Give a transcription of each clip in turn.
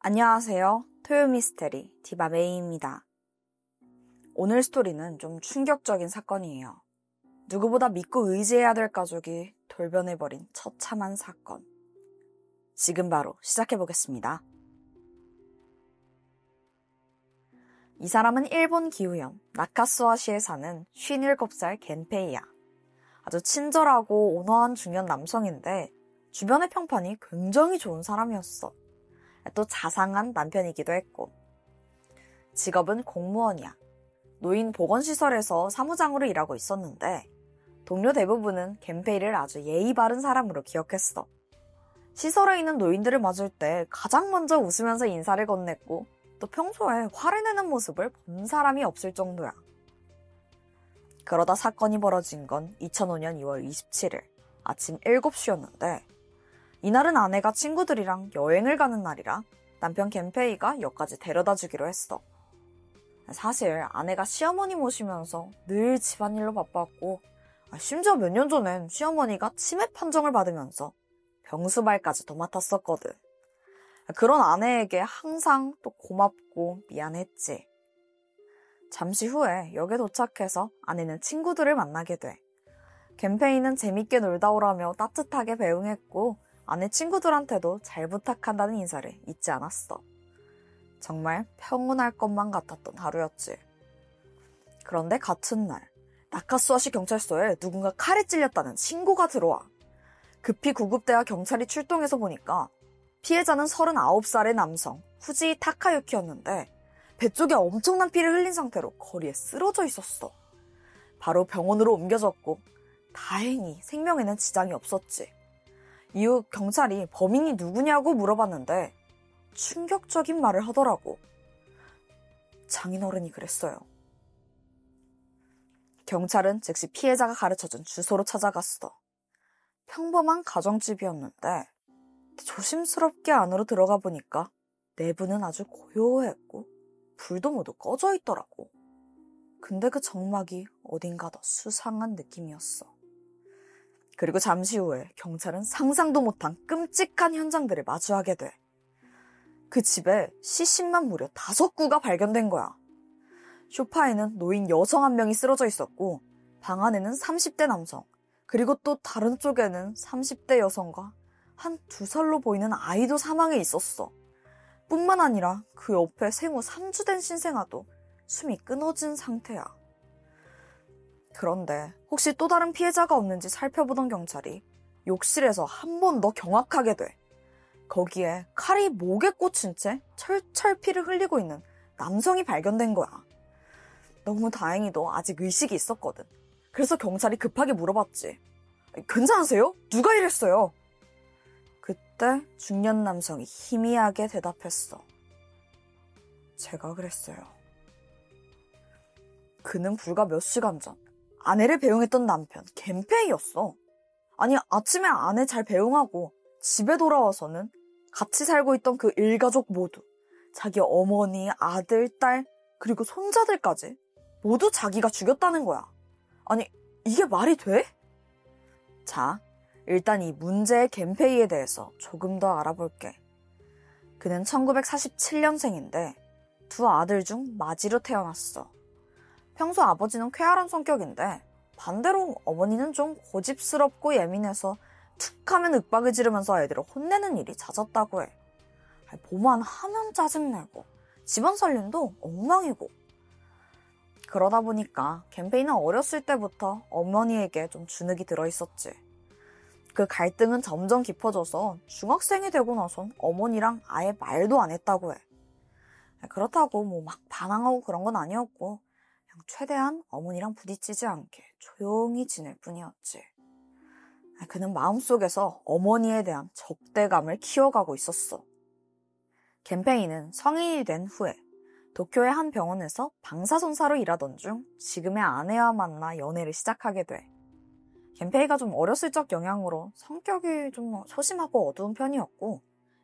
안녕하세요. 토요미스테리 디바메이입니다. 오늘 스토리는 좀 충격적인 사건이에요. 누구보다 믿고 의지해야 될 가족이 돌변해버린 처참한 사건. 지금 바로 시작해보겠습니다. 이 사람은 일본 기후현 나카스와시에 사는 57살 겐페이야. 아주 친절하고 온화한 중년 남성인데 주변의 평판이 굉장히 좋은 사람이었어. 또 자상한 남편이기도 했고. 직업은 공무원이야. 노인 보건시설에서 사무장으로 일하고 있었는데 동료 대부분은 겐페이를 아주 예의 바른 사람으로 기억했어. 시설에 있는 노인들을 맞을 때 가장 먼저 웃으면서 인사를 건넸고 또 평소에 화를 내는 모습을 본 사람이 없을 정도야. 그러다 사건이 벌어진 건 2005년 2월 27일 아침 7시였는데 이날은 아내가 친구들이랑 여행을 가는 날이라 남편 겐페이가 역까지 데려다 주기로 했어. 사실 아내가 시어머니 모시면서 늘 집안일로 바빴고 심지어 몇 년 전엔 시어머니가 치매 판정을 받으면서 병수발까지도 맡았었거든. 그런 아내에게 항상 또 고맙고 미안했지. 잠시 후에 역에 도착해서 아내는 친구들을 만나게 돼. 겐페이는 재밌게 놀다 오라며 따뜻하게 배웅했고 아내 친구들한테도 잘 부탁한다는 인사를 잊지 않았어. 정말 평온할 것만 같았던 하루였지. 그런데 같은 날 나카스와시 경찰서에 누군가 칼에 찔렸다는 신고가 들어와. 급히 구급대와 경찰이 출동해서 보니까 피해자는 39살의 남성 후지 타카유키였는데 배 쪽에 엄청난 피를 흘린 상태로 거리에 쓰러져 있었어. 바로 병원으로 옮겨졌고 다행히 생명에는 지장이 없었지. 이후 경찰이 범인이 누구냐고 물어봤는데 충격적인 말을 하더라고. 장인어른이 그랬어요. 경찰은 즉시 피해자가 가르쳐준 주소로 찾아갔어. 평범한 가정집이었는데 조심스럽게 안으로 들어가 보니까 내부는 아주 고요했고 불도 모두 꺼져 있더라고. 근데 그 정막이 어딘가 더 수상한 느낌이었어. 그리고 잠시 후에 경찰은 상상도 못한 끔찍한 현장들을 마주하게 돼. 그 집에 시신만 무려 5구가 발견된 거야. 소파에는 노인 여성 한 명이 쓰러져 있었고 방 안에는 30대 남성, 그리고 또 다른 쪽에는 30대 여성과 한 2살로 보이는 아이도 사망해 있었어. 뿐만 아니라 그 옆에 생후 3주 된 신생아도 숨이 끊어진 상태야. 그런데 혹시 또 다른 피해자가 없는지 살펴보던 경찰이 욕실에서 한 번 더 경악하게 돼. 거기에 칼이 목에 꽂힌 채 철철 피를 흘리고 있는 남성이 발견된 거야. 너무 다행히도 아직 의식이 있었거든. 그래서 경찰이 급하게 물어봤지. 괜찮으세요? 누가 이랬어요? 그때 중년 남성이 희미하게 대답했어. 제가 그랬어요. 그는 불과 몇 시간 전 아내를 배웅했던 남편 겐페이였어. 아니 아침에 아내 잘 배웅하고 집에 돌아와서는 같이 살고 있던 그 일가족 모두, 자기 어머니, 아들, 딸, 그리고 손자들까지 모두 자기가 죽였다는 거야. 아니 이게 말이 돼? 자, 일단 이 문제의 겐페이에 대해서 조금 더 알아볼게. 그는 1947년생인데 두 아들 중 마지로 태어났어. 평소 아버지는 쾌활한 성격인데 반대로 어머니는 좀 고집스럽고 예민해서 툭하면 윽박을 지르면서 애들을 혼내는 일이 잦았다고 해. 보만 하면 짜증내고 집안 살림도 엉망이고. 그러다 보니까 겐페이는 어렸을 때부터 어머니에게 좀 주눅이 들어있었지. 그 갈등은 점점 깊어져서 중학생이 되고 나선 어머니랑 아예 말도 안 했다고 해. 그렇다고 뭐 막 반항하고 그런 건 아니었고 그냥 최대한 어머니랑 부딪히지 않게 조용히 지낼 뿐이었지. 그는 마음속에서 어머니에 대한 적대감을 키워가고 있었어. 겐페이는 성인이 된 후에 도쿄의 한 병원에서 방사선사로 일하던 중 지금의 아내와 만나 연애를 시작하게 돼. 겐페이가 좀 어렸을 적 영향으로 성격이 좀 소심하고 어두운 편이었고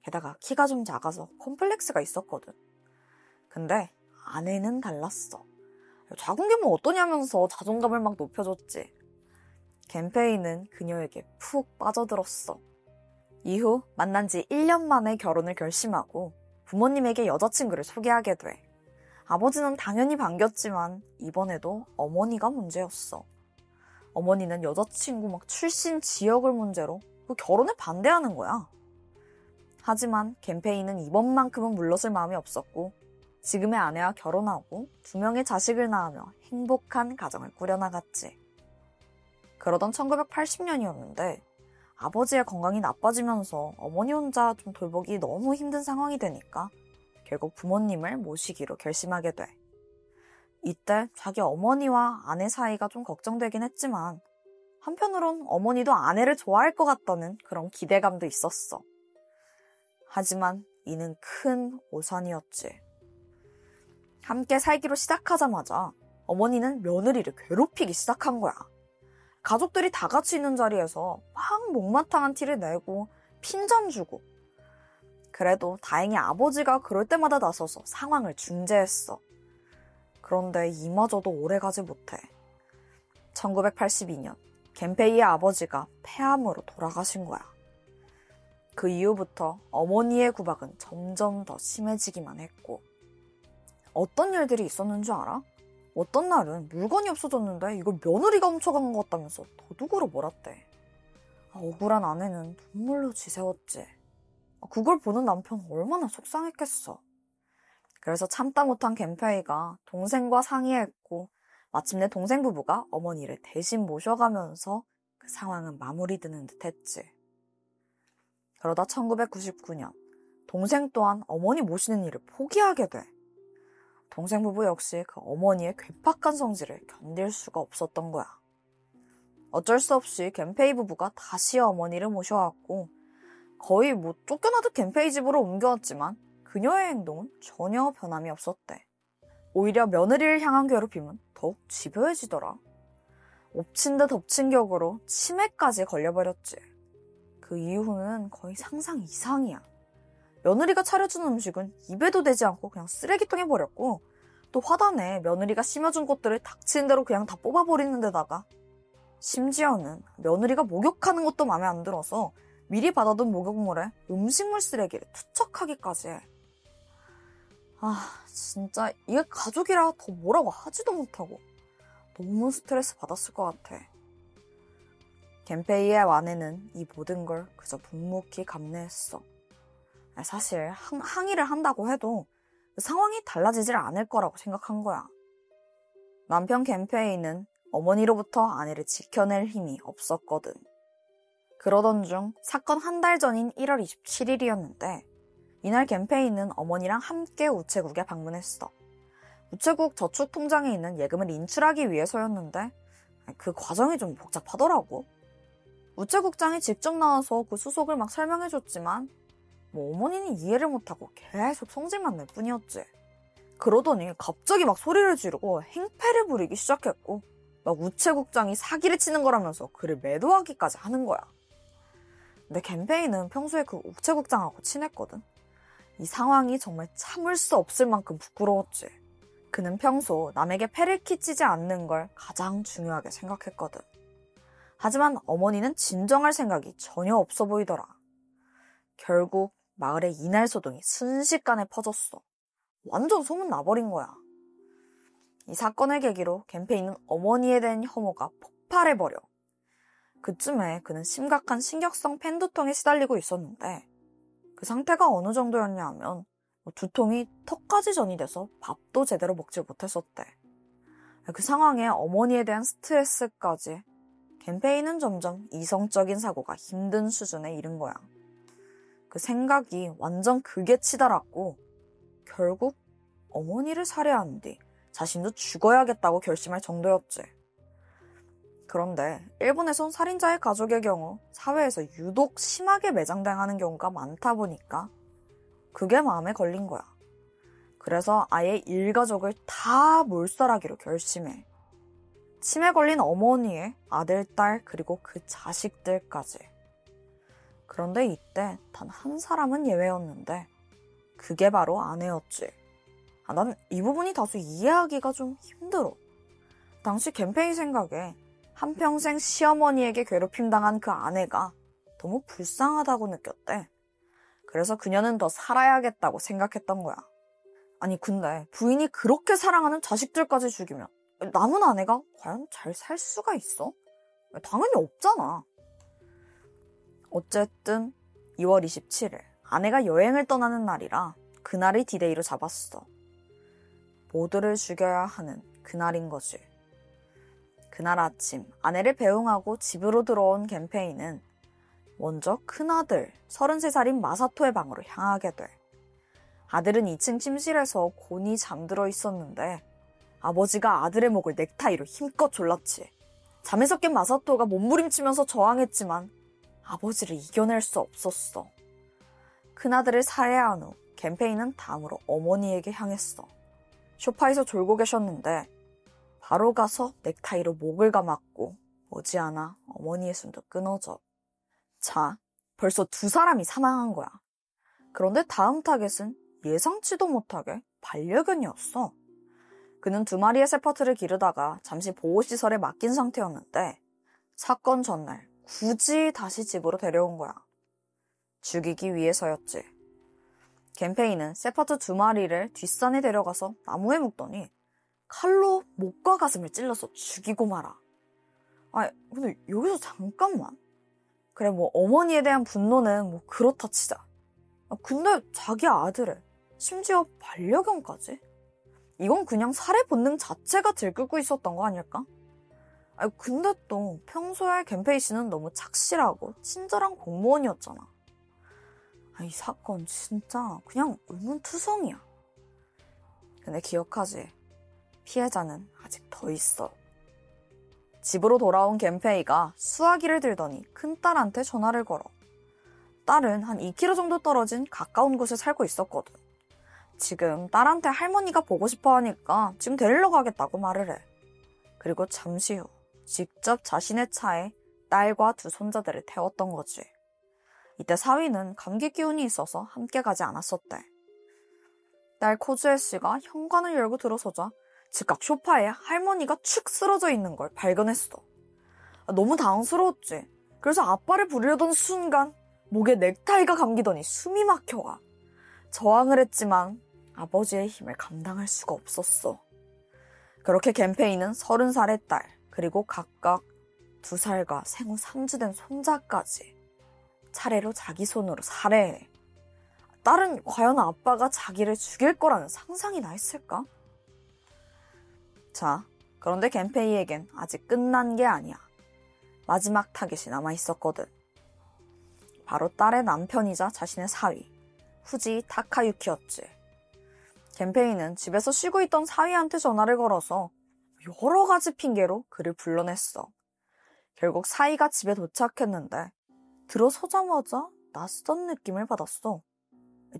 게다가 키가 좀 작아서 콤플렉스가 있었거든. 근데 아내는 달랐어. 작은 게 뭐 어떠냐면서 자존감을 막 높여줬지. 겐페이는 그녀에게 푹 빠져들었어. 이후 만난 지 1년 만에 결혼을 결심하고 부모님에게 여자친구를 소개하게 돼. 아버지는 당연히 반겼지만 이번에도 어머니가 문제였어. 어머니는 여자친구 출신 지역을 문제로 그 결혼에 반대하는 거야. 하지만 겐페이는 이번만큼은 물러설 마음이 없었고 지금의 아내와 결혼하고 2명의 자식을 낳으며 행복한 가정을 꾸려나갔지. 그러던 1980년이었는데 아버지의 건강이 나빠지면서 어머니 혼자 좀 돌보기 너무 힘든 상황이 되니까 결국 부모님을 모시기로 결심하게 돼. 이때 자기 어머니와 아내 사이가 좀 걱정되긴 했지만 한편으론 어머니도 아내를 좋아할 것 같다는 그런 기대감도 있었어. 하지만 이는 큰 오산이었지. 함께 살기로 시작하자마자 어머니는 며느리를 괴롭히기 시작한 거야. 가족들이 다 같이 있는 자리에서 막 못마땅한 티를 내고 핀잔 주고. 그래도 다행히 아버지가 그럴 때마다 나서서 상황을 중재했어. 그런데 이마저도 오래가지 못해. 1982년 겐페이의 아버지가 폐암으로 돌아가신 거야. 그 이후부터 어머니의 구박은 점점 더 심해지기만 했고 어떤 일들이 있었는 줄 알아? 어떤 날은 물건이 없어졌는데 이걸 며느리가 훔쳐간 것 같다면서 도둑으로 몰았대. 억울한 아내는 눈물로 지새웠지. 그걸 보는 남편 얼마나 속상했겠어. 그래서 참다 못한 겐페이가 동생과 상의했고 마침내 동생 부부가 어머니를 대신 모셔가면서 그 상황은 마무리되는 듯 했지. 그러다 1999년 동생 또한 어머니 모시는 일을 포기하게 돼. 동생 부부 역시 그 어머니의 괴팍한 성질을 견딜 수가 없었던 거야. 어쩔 수 없이 겐페이 부부가 다시 어머니를 모셔왔고 거의 쫓겨나듯 겐페이 집으로 옮겨왔지만 그녀의 행동은 전혀 변함이 없었대. 오히려 며느리를 향한 괴롭힘은 더욱 집요해지더라. 엎친 데 덮친 격으로 치매까지 걸려버렸지. 그 이후는 거의 상상 이상이야. 며느리가 차려준 음식은 입에도 대지 않고 그냥 쓰레기통에 버렸고 또 화단에 며느리가 심어준 꽃들을 닥치는 대로 그냥 다 뽑아버리는 데다가 심지어는 며느리가 목욕하는 것도 마음에 안 들어서 미리 받아둔 목욕물에 음식물 쓰레기를 투척하기까지 해. 진짜 이게 가족이라 더 뭐라고 하지도 못하고 너무 스트레스 받았을 것 같아. 겐페이의 아내는 이 모든 걸 그저 묵묵히 감내했어. 사실 항의를 한다고 해도 상황이 달라지질 않을 거라고 생각한 거야. 남편 겐페이는 어머니로부터 아내를 지켜낼 힘이 없었거든. 그러던 중 사건 한 달 전인 1월 27일이었는데 이날 겐페이는 어머니랑 함께 우체국에 방문했어. 우체국 저축통장에 있는 예금을 인출하기 위해서였는데 그 과정이 좀 복잡하더라고. 우체국장이 직접 나와서 그 수속을 막 설명해줬지만 어머니는 이해를 못하고 계속 성질만 낼 뿐이었지. 그러더니 갑자기 막 소리를 지르고 행패를 부리기 시작했고 막 우체국장이 사기를 치는 거라면서 그를 매도하기까지 하는 거야. 근데 겐페이는 평소에 그 우체국장하고 친했거든. 이 상황이 정말 참을 수 없을 만큼 부끄러웠지. 그는 평소 남에게 패를 끼치지 않는 걸 가장 중요하게 생각했거든. 하지만 어머니는 진정할 생각이 전혀 없어 보이더라. 결국 마을에 이날 소동이 순식간에 퍼졌어. 완전 소문 나버린 거야. 이 사건을 계기로 겐페이는 어머니에 대한 혐오가 폭발해버려. 그쯤에 그는 심각한 신경성 팬두통에 시달리고 있었는데 그 상태가 어느 정도였냐 하면 두통이 턱까지 전이돼서 밥도 제대로 먹지 못했었대. 그 상황에 어머니에 대한 스트레스까지 겐페이는 점점 이성적인 사고가 힘든 수준에 이른 거야. 그 생각이 완전 극에 치달았고 결국 어머니를 살해한 뒤 자신도 죽어야겠다고 결심할 정도였지. 그런데 일본에선 살인자의 가족의 경우 사회에서 유독 심하게 매장당하는 경우가 많다 보니까 그게 마음에 걸린 거야. 그래서 아예 일가족을 다 몰살하기로 결심해. 치매 걸린 어머니의 아들, 딸, 그리고 그 자식들까지. 그런데 이때 단 한 사람은 예외였는데 그게 바로 아내였지. 난 이 부분이 다소 이해하기가 좀 힘들어. 당시 겐페이 생각에 한평생 시어머니에게 괴롭힘 당한 그 아내가 너무 불쌍하다고 느꼈대. 그래서 그녀는 더 살아야겠다고 생각했던 거야. 아니 근데 부인이 그렇게 사랑하는 자식들까지 죽이면 남은 아내가 과연 잘 살 수가 있어? 당연히 없잖아. 어쨌든 2월 27일 아내가 여행을 떠나는 날이라 그날을 디데이로 잡았어. 모두를 죽여야 하는 그날인 거지. 그날 아침 아내를 배웅하고 집으로 들어온 겐페이는 먼저 큰아들 33살인 마사토의 방으로 향하게 돼. 아들은 2층 침실에서 곤히 잠들어 있었는데 아버지가 아들의 목을 넥타이로 힘껏 졸랐지. 잠에서 깬 마사토가 몸부림치면서 저항했지만 아버지를 이겨낼 수 없었어. 큰아들을 살해한 후 겐페이는 다음으로 어머니에게 향했어. 소파에서 졸고 계셨는데 바로 가서 넥타이로 목을 감았고 머지않아 어머니의 숨도 끊어져. 자, 벌써 2사람이 사망한 거야. 그런데 다음 타겟은 예상치도 못하게 반려견이었어. 그는 2마리의 세파트를 기르다가 잠시 보호시설에 맡긴 상태였는데 사건 전날 굳이 다시 집으로 데려온 거야. 죽이기 위해서였지. 겐페이는 세파트 2마리를 뒷산에 데려가서 나무에 묶더니 칼로 목과 가슴을 찔러서 죽이고 말아. 근데 여기서 잠깐만. 그래, 어머니에 대한 분노는 그렇다 치자. 근데 자기 아들을, 심지어 반려견까지? 이건 그냥 살해 본능 자체가 들끓고 있었던 거 아닐까? 근데 또 평소에 겐페이 씨는 너무 착실하고 친절한 공무원이었잖아. 이 사건 진짜 그냥 의문투성이야. 근데 기억하지? 피해자는 아직 더 있어. 집으로 돌아온 겐페이가 수화기를 들더니 큰딸한테 전화를 걸어. 딸은 한 2km 정도 떨어진 가까운 곳에 살고 있었거든. 지금 딸한테 할머니가 보고 싶어 하니까 지금 데리러 가겠다고 말을 해. 그리고 잠시 후 직접 자신의 차에 딸과 2 손자들을 태웠던 거지. 이때 사위는 감기 기운이 있어서 함께 가지 않았었대. 딸 코즈에 씨가 현관을 열고 들어서자 즉각 소파에 할머니가 축 쓰러져 있는 걸 발견했어. 너무 당황스러웠지. 그래서 아빠를 부르려던 순간 목에 넥타이가 감기더니 숨이 막혀가. 저항을 했지만 아버지의 힘을 감당할 수가 없었어. 그렇게 겐페이는 30살의 딸, 그리고 각각 2살과 생후 3주 된 손자까지 차례로 자기 손으로 살해해. 딸은 과연 아빠가 자기를 죽일 거라는 상상이나 했을까? 자, 그런데 겐페이에겐 아직 끝난 게 아니야. 마지막 타겟이 남아있었거든. 바로 딸의 남편이자 자신의 사위, 후지 타카유키였지. 겐페이는 집에서 쉬고 있던 사위한테 전화를 걸어서 여러 가지 핑계로 그를 불러냈어. 결국 사위가 집에 도착했는데 들어서자마자 낯선 느낌을 받았어.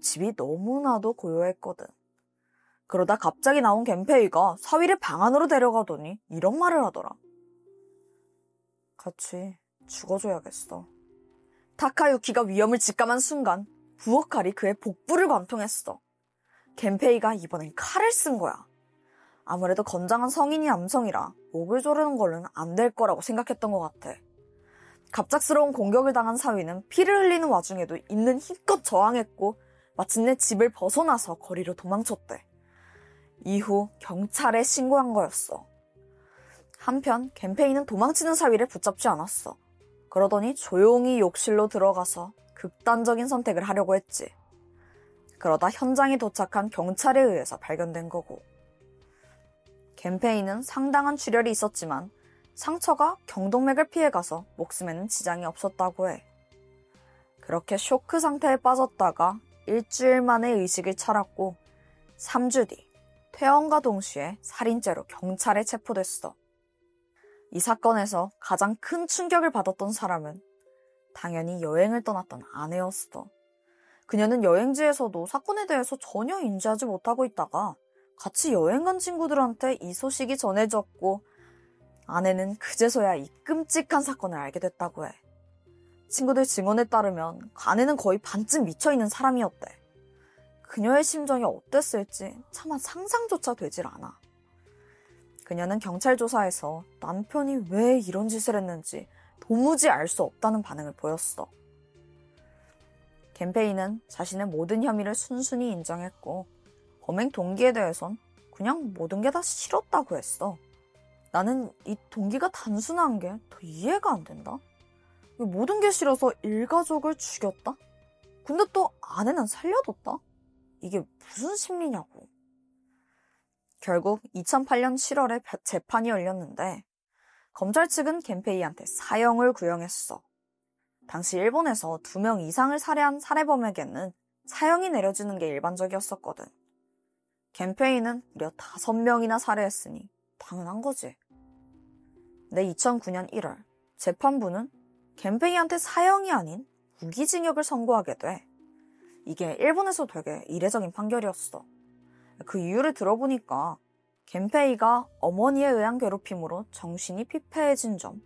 집이 너무나도 고요했거든. 그러다 갑자기 나온 겐페이가 사위를 방 안으로 데려가더니 이런 말을 하더라. 같이 죽어줘야겠어. 타카유키가 위험을 직감한 순간 부엌칼이 그의 복부를 관통했어. 겐페이가 이번엔 칼을 쓴 거야. 아무래도 건장한 성인이 남성이라 목을 조르는 걸로는 안 될 거라고 생각했던 것 같아. 갑작스러운 공격을 당한 사위는 피를 흘리는 와중에도 있는 힘껏 저항했고 마침내 집을 벗어나서 거리로 도망쳤대. 이후 경찰에 신고한 거였어. 한편 겐페이는 도망치는 사위를 붙잡지 않았어. 그러더니 조용히 욕실로 들어가서 극단적인 선택을 하려고 했지. 그러다 현장에 도착한 경찰에 의해서 발견된 거고. 겐페이는 상당한 출혈이 있었지만 상처가 경동맥을 피해가서 목숨에는 지장이 없었다고 해. 그렇게 쇼크 상태에 빠졌다가 일주일 만에 의식을 차렸고 3주 뒤 퇴원과 동시에 살인죄로 경찰에 체포됐어. 이 사건에서 가장 큰 충격을 받았던 사람은 당연히 여행을 떠났던 아내였어. 그녀는 여행지에서도 사건에 대해서 전혀 인지하지 못하고 있다가 같이 여행 간 친구들한테 이 소식이 전해졌고 아내는 그제서야 이 끔찍한 사건을 알게 됐다고 해. 친구들 증언에 따르면 아내는 거의 반쯤 미쳐있는 사람이었대. 그녀의 심정이 어땠을지 차마 상상조차 되질 않아. 그녀는 경찰 조사에서 남편이 왜 이런 짓을 했는지 도무지 알 수 없다는 반응을 보였어. 겐페이는 자신의 모든 혐의를 순순히 인정했고 범행 동기에 대해선 그냥 모든 게 다 싫었다고 했어. 나는 이 동기가 단순한 게 더 이해가 안 된다. 모든 게 싫어서 일가족을 죽였다? 근데 또 아내는 살려뒀다? 이게 무슨 심리냐고. 결국 2008년 7월에 재판이 열렸는데 검찰 측은 겐페이한테 사형을 구형했어. 당시 일본에서 2명 이상을 살해한 살해범에게는 사형이 내려지는 게 일반적이었었거든. 겐페이는 무려 5명이나 살해했으니 당연한 거지. 근데 2009년 1월 재판부는 겐페이한테 사형이 아닌 무기징역을 선고하게 돼. 이게 일본에서 되게 이례적인 판결이었어. 그 이유를 들어보니까 겐페이가 어머니에 의한 괴롭힘으로 정신이 피폐해진 점,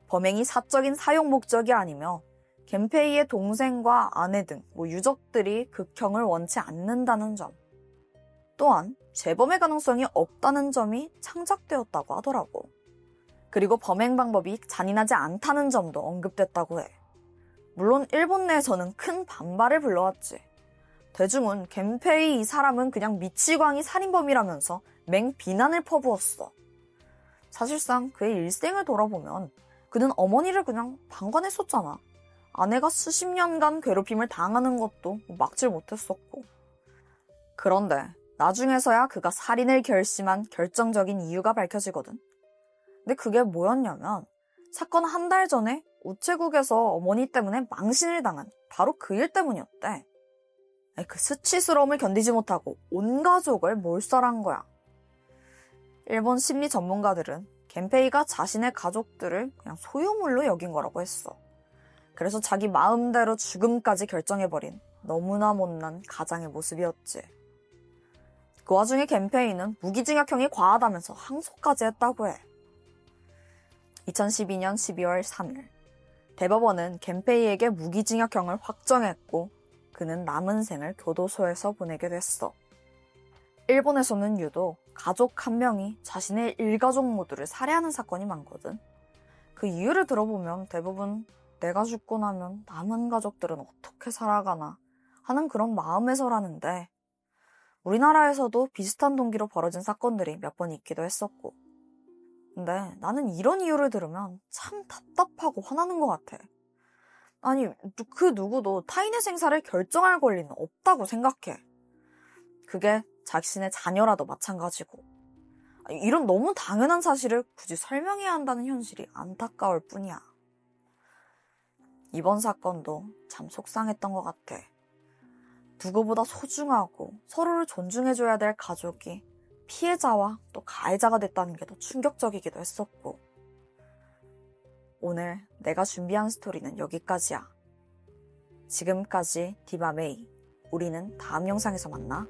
범행이 사적인 사용 목적이 아니며 겐페이의 동생과 아내 등 유족들이 극형을 원치 않는다는 점, 또한 재범의 가능성이 없다는 점이 창작되었다고 하더라고. 그리고 범행 방법이 잔인하지 않다는 점도 언급됐다고 해. 물론 일본 내에서는 큰 반발을 불러왔지. 대중은 겐페이 이 사람은 그냥 미치광이 살인범이라면서 맹 비난을 퍼부었어. 사실상 그의 일생을 돌아보면 그는 어머니를 그냥 방관했었잖아. 아내가 수십 년간 괴롭힘을 당하는 것도 막질 못했었고. 그런데 나중에서야 그가 살인을 결심한 결정적인 이유가 밝혀지거든. 근데 그게 뭐였냐면 사건 한 달 전에 우체국에서 어머니 때문에 망신을 당한 바로 그 일 때문이었대. 그 수치스러움을 견디지 못하고 온 가족을 몰살한 거야. 일본 심리 전문가들은 겐페이가 자신의 가족들을 그냥 소유물로 여긴 거라고 했어. 그래서 자기 마음대로 죽음까지 결정해버린 너무나 못난 가장의 모습이었지. 그 와중에 겐페이는 무기징역형이 과하다면서 항소까지 했다고 해. 2012년 12월 3일 대법원은 겐페이에게 무기징역형을 확정했고 그는 남은 생을 교도소에서 보내게 됐어. 일본에서는 유독 가족 한 명이 자신의 일가족 모두를 살해하는 사건이 많거든. 그 이유를 들어보면 대부분 내가 죽고 나면 남은 가족들은 어떻게 살아가나 하는 그런 마음에서라는데 우리나라에서도 비슷한 동기로 벌어진 사건들이 몇 번 있기도 했었고. 근데 나는 이런 이유를 들으면 참 답답하고 화나는 것 같아. 아니, 그 누구도 타인의 생사를 결정할 권리는 없다고 생각해. 그게 자신의 자녀라도 마찬가지고. 이런 너무 당연한 사실을 굳이 설명해야 한다는 현실이 안타까울 뿐이야. 이번 사건도 참 속상했던 것 같아. 누구보다 소중하고 서로를 존중해줘야 될 가족이 피해자와 또 가해자가 됐다는 게 더 충격적이기도 했었고. 오늘 내가 준비한 스토리는 여기까지야. 지금까지 디바메이. 우리는 다음 영상에서 만나.